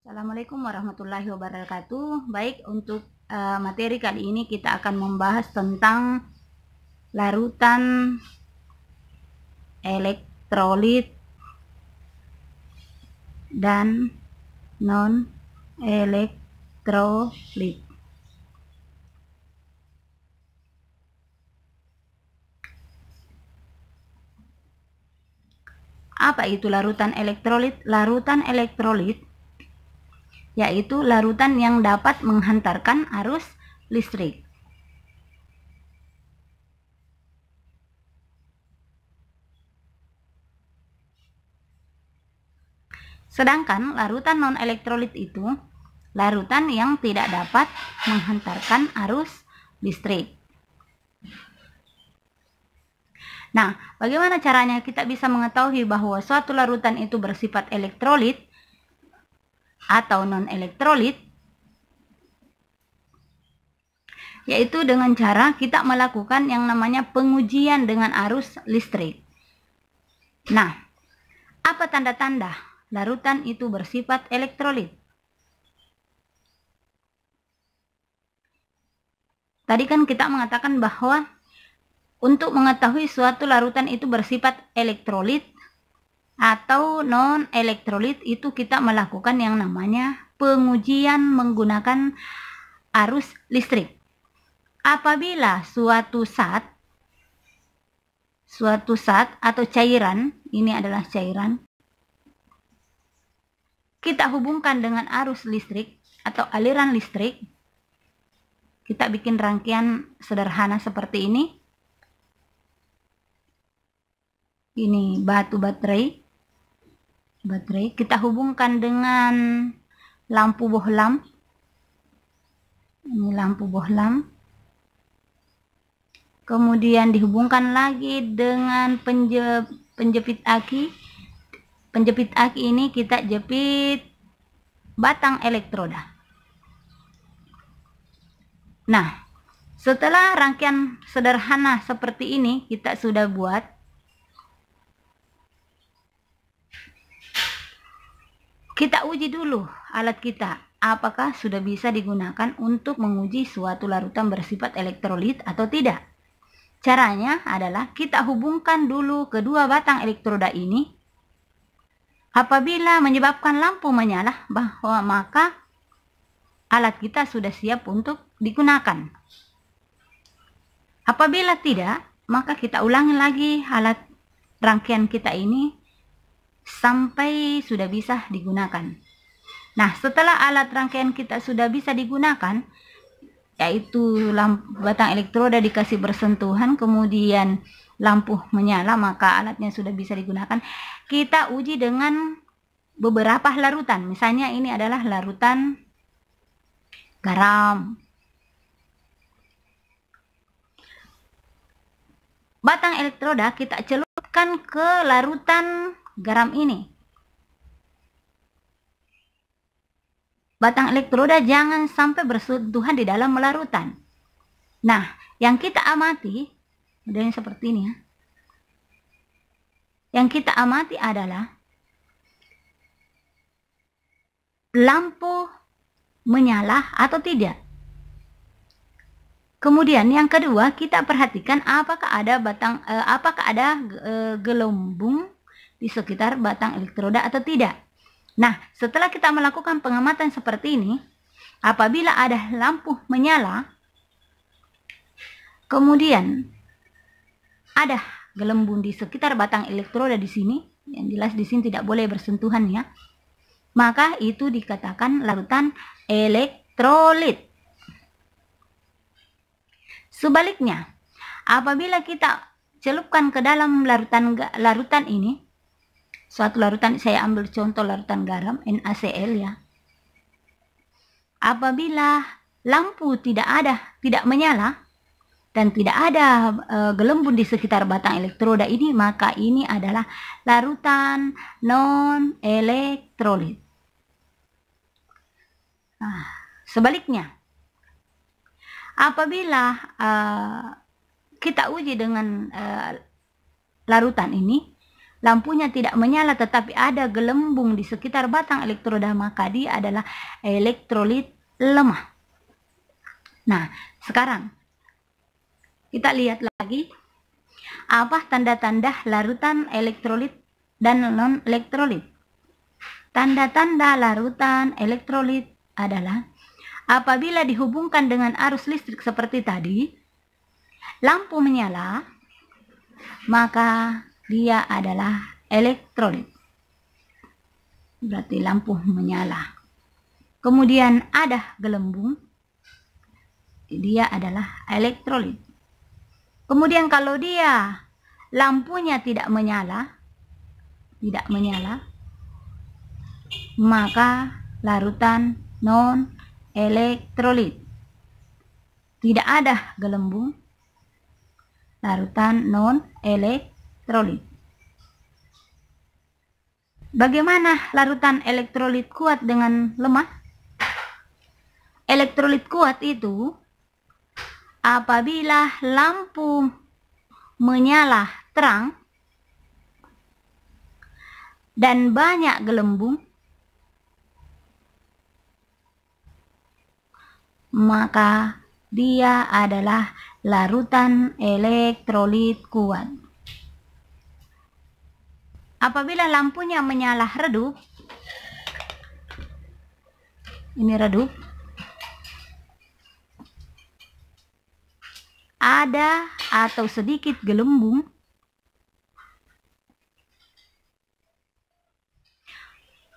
Assalamualaikum warahmatullahi wabarakatuh. Baik, untuk materi kali ini kita akan membahas tentang larutan elektrolit dan non-elektrolit. Apa itu larutan elektrolit? Larutan elektrolit yaitu larutan yang dapat menghantarkan arus listrik. Sedangkan larutan non-elektrolit itu larutan yang tidak dapat menghantarkan arus listrik. Nah, bagaimana caranya kita bisa mengetahui bahwa suatu larutan itu bersifat elektrolit atau non-elektrolit? Yaitu dengan cara kita melakukan yang namanya pengujian dengan arus listrik. Nah, apa tanda-tanda larutan itu bersifat elektrolit? Tadi kan kita mengatakan bahwa untuk mengetahui suatu larutan itu bersifat elektrolit atau non-elektrolit itu kita melakukan yang namanya pengujian menggunakan arus listrik. Apabila suatu zat atau cairan, ini adalah cairan, kita hubungkan dengan arus listrik atau aliran listrik, kita bikin rangkaian sederhana seperti ini. Ini batu baterai, kita hubungkan dengan lampu bohlam. Ini lampu bohlam. Kemudian dihubungkan lagi dengan penjepit aki. Penjepit aki ini kita jepit batang elektroda. Nah, setelah rangkaian sederhana seperti ini kita sudah buat, kita uji dulu alat kita apakah sudah bisa digunakan untuk menguji suatu larutan bersifat elektrolit atau tidak. Caranya adalah kita hubungkan dulu kedua batang elektroda ini. Apabila menyebabkan lampu menyala, maka alat kita sudah siap untuk digunakan. Apabila tidak, maka kita ulangi lagi alat rangkaian kita ini sampai sudah bisa digunakan. Nah, setelah alat rangkaian kita sudah bisa digunakan, yaitu batang elektroda dikasih bersentuhan, kemudian lampu menyala, maka alatnya sudah bisa digunakan. Kita uji dengan beberapa larutan. Misalnya ini adalah larutan garam. Batang elektroda kita celupkan ke larutan garam ini. Batang elektroda jangan sampai bersentuhan di dalam larutan. Nah, yang kita amati, modelnya seperti ini ya. Yang kita amati adalah lampu menyala atau tidak. Kemudian yang kedua, kita perhatikan apakah ada gelembung di sekitar batang elektroda atau tidak. Nah, setelah kita melakukan pengamatan seperti ini, apabila ada lampu menyala, kemudian ada gelembung di sekitar batang elektroda di sini, yang jelas di sini tidak boleh bersentuhan ya, maka itu dikatakan larutan elektrolit. Sebaliknya, apabila kita celupkan ke dalam larutan ini, suatu larutan, saya ambil contoh larutan garam NaCl ya. Apabila lampu tidak menyala dan tidak ada gelembung di sekitar batang elektroda ini, maka ini adalah larutan non-elektrolit. Nah, sebaliknya, apabila kita uji dengan larutan ini, lampunya tidak menyala tetapi ada gelembung di sekitar batang elektroda, maka dia adalah elektrolit lemah. Nah, sekarang kita lihat lagi apa tanda-tanda larutan elektrolit dan non-elektrolit. Tanda-tanda larutan elektrolit adalah apabila dihubungkan dengan arus listrik seperti tadi, lampu menyala, maka dia adalah elektrolit. Berarti lampu menyala. Kemudian ada gelembung, dia adalah elektrolit. Kemudian kalau dia lampunya tidak menyala, maka larutan non elektrolit. Tidak ada gelembung, larutan non elektrolit. Bagaimana larutan elektrolit kuat dengan lemah? Elektrolit kuat itu apabila lampu menyala terang dan banyak gelembung, maka dia adalah larutan elektrolit kuat. Apabila lampunya menyala redup, ini redup, ada atau sedikit gelembung,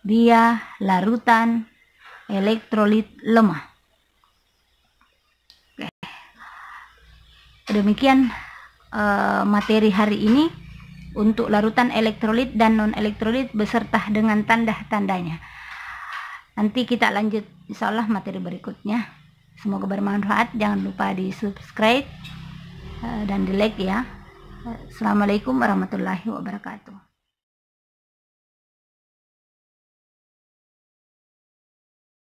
dia larutan elektrolit lemah. Oke. Demikian materi hari ini untuk larutan elektrolit dan non-elektrolit beserta dengan tanda-tandanya. Nanti kita lanjut insyaallah materi berikutnya. Semoga bermanfaat. Jangan lupa di subscribe dan di like ya. Assalamualaikum warahmatullahi wabarakatuh.